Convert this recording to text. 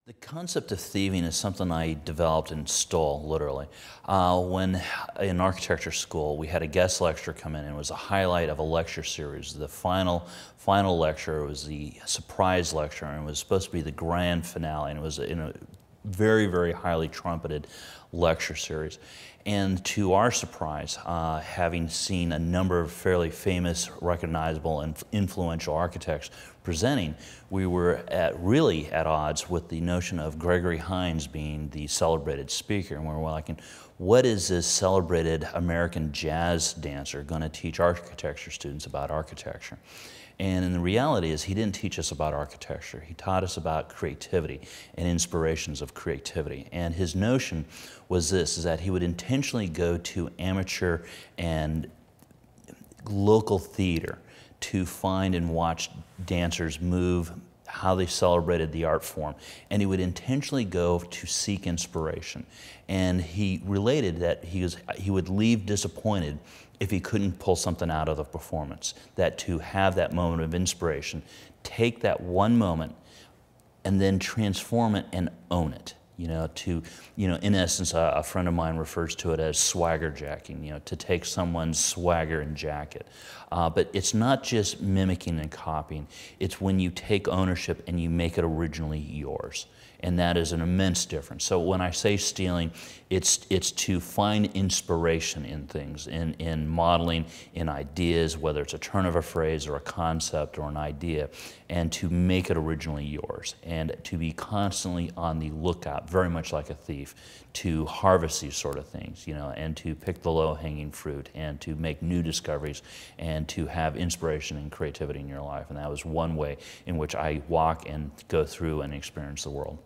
The concept of thieving is something I developed and stole, literally. When in architecture school, we had a guest lecturer come in, and it was a highlight of a lecture series. The final lecture was the surprise lecture, and it was supposed to be the grand finale, and it was in a very, very highly trumpeted lecture series. And to our surprise, having seen a number of fairly famous, recognizable, and influential architects presenting, we were really at odds with the notion of Gregory Hines being the celebrated speaker. And we were like, what is this celebrated American jazz dancer going to teach architecture students about architecture? And the reality is, he didn't teach us about architecture. He taught us about creativity and inspirations of creativity. And his notion was this, is that he would intentionally go to amateur and local theater to find and watch dancers move, how they celebrated the art form. And he would intentionally go to seek inspiration. And he related that he would leave disappointed if he couldn't pull something out of the performance. That to have that moment of inspiration, take that one moment and then transform it and own it. In essence, a friend of mine refers to it as swagger jacking, to take someone's swagger and jack it. But it's not just mimicking and copying. It's when you take ownership and you make it originally yours. And that is an immense difference. So when I say stealing, it's to find inspiration in things, in modeling, in ideas, whether it's a turn of a phrase or a concept or an idea, and to make it originally yours, and to be constantly on the lookout, very much like a thief, to harvest these sort of things, and to pick the low-hanging fruit, and to make new discoveries, and to have inspiration and creativity in your life. And that was one way in which I walk and go through and experience the world.